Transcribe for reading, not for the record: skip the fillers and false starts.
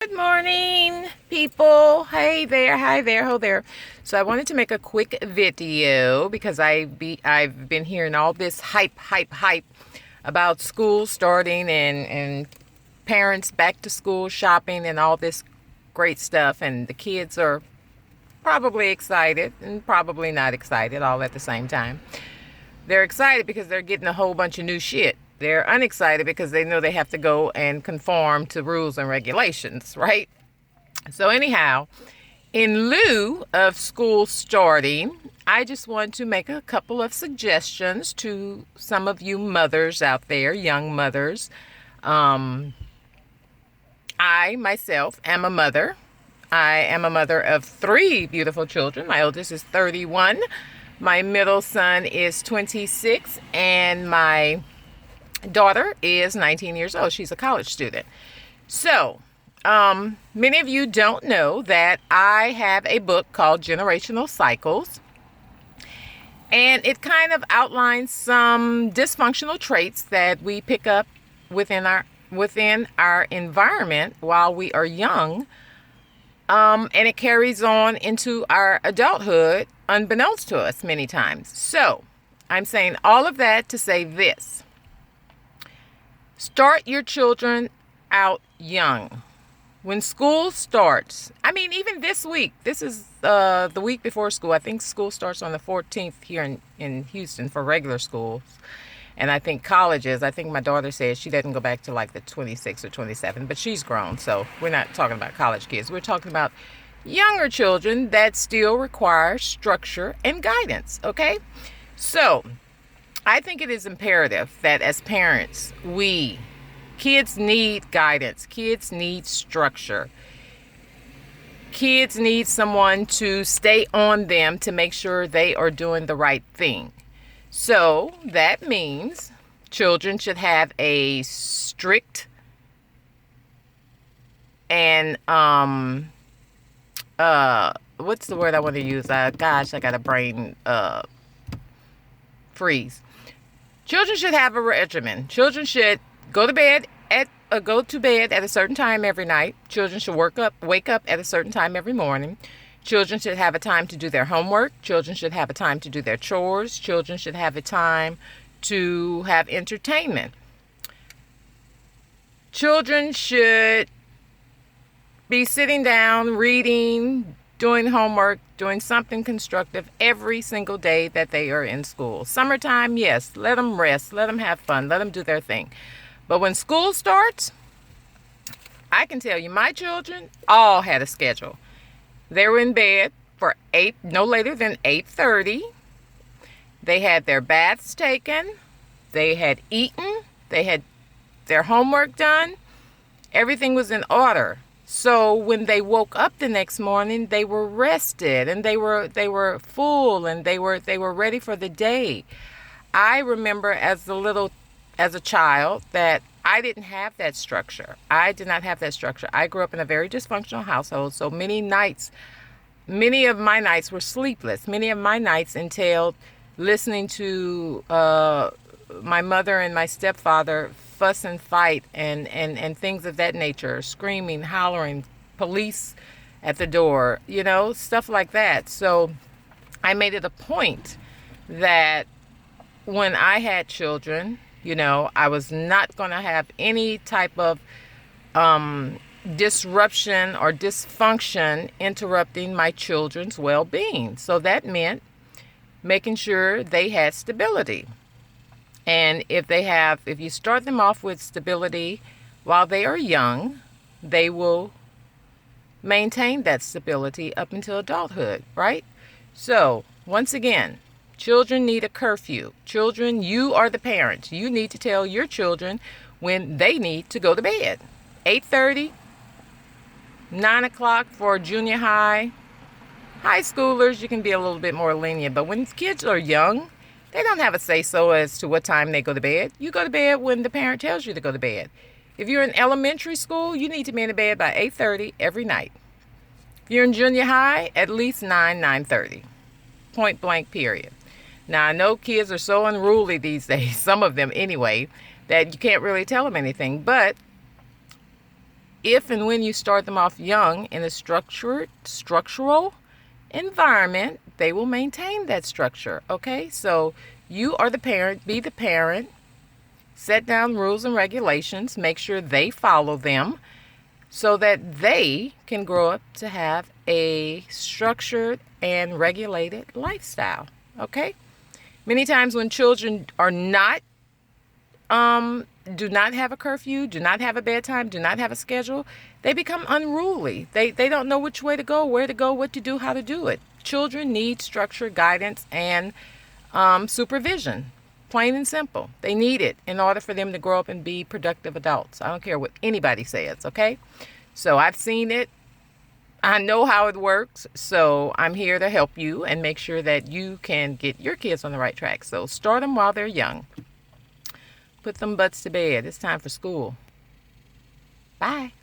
Good morning, people. Hey there, hi there, ho there. So I wanted to make a quick video because I've been hearing all this hype about school starting and parents back to school shopping and all this great stuff, and the kids are probably excited and probably not excited all at the same time. They're excited because they're getting a whole bunch of new shit. They're unexcited because they know they have to go and conform to rules and regulations, right? So anyhow, in lieu of school starting, I just want to make a couple of suggestions to some of you mothers out there, young mothers. I myself am a mother. I am a mother of 3 beautiful children. My oldest is 31. My middle son is 26, and my daughter is 19 years old. She's a college student. So, many of you don't know that I have a book called Generational Cycles, and it kind of outlines some dysfunctional traits that we pick up within our environment while we are young, and it carries on into our adulthood unbeknownst to us many times. So, I'm saying all of that to say this. Start your children out young. When school starts, even this week, this is the week before school. I think school starts on the 14th here in Houston for regular schools. And I think colleges, I think my daughter says she doesn't go back to like the 26th or 27th, but she's grown. So we're not talking about college kids. We're talking about younger children that still require structure and guidance, okay? So I think it is imperative that as parents, kids need guidance. Kids need structure. Kids need someone to stay on them to make sure they are doing the right thing. So that means children should have a strict and, what's the word I want to use? Gosh, I got a brain, freeze. Children should have a regimen. Children should go to bed at a certain time every night. Children should wake up at a certain time every morning. Children should have a time to do their homework. Children should have a time to do their chores. Children should have a time to have entertainment. Children should be sitting down, reading, doing homework, doing something constructive every single day that they are in school. Summertime, yes, let them rest, let them have fun, let them do their thing. But when school starts, I can tell you, my children all had a schedule. They were in bed for no later than 8:30. They had their baths taken. They had eaten. They had their homework done. Everything was in order. So when they woke up the next morning, they were rested and they were full and they were ready for the day. I remember as a child that I didn't have that structure. I did not have that structure. I grew up in a very dysfunctional household, so many of my nights were sleepless. Many of my nights entailed listening to my mother and my stepfather fuss and fight and things of that nature, screaming, hollering, police at the door, stuff like that. So I made it a point that when I had children, I was not going to have any type of disruption or dysfunction interrupting my children's well-being. So that meant making sure they had stability. And if you start them off with stability while they are young, they will maintain that stability up until adulthood, right? So, once again, children need a curfew. Children, you are the parents. You need to tell your children when they need to go to bed. 8:30, 9 o'clock for junior high. High schoolers, you can be a little bit more lenient. But when kids are young, they don't have a say-so as to what time they go to bed. You go to bed when the parent tells you to go to bed. If you're in elementary school, you need to be in bed by 8:30 every night. If you're in junior high, at least 9:30. Point blank, period. Now, I know kids are so unruly these days, some of them anyway, that you can't really tell them anything. But if and when you start them off young in a structural environment, they will maintain that structure. Okay, so you are the parent, be the parent, set down rules and regulations, make sure they follow them so that they can grow up to have a structured and regulated lifestyle. Okay, many times when children are not do not have a curfew, do not have a bedtime, do not have a schedule, they become unruly. They don't know which way to go, where to go, what to do, how to do it. Children need structure, guidance, and supervision. Plain and simple. They need it in order for them to grow up and be productive adults. I don't care what anybody says, okay? So I've seen it. I know how it works. So I'm here to help you and make sure that you can get your kids on the right track. So start them while they're young. Put them butts to bed. It's time for school. Bye.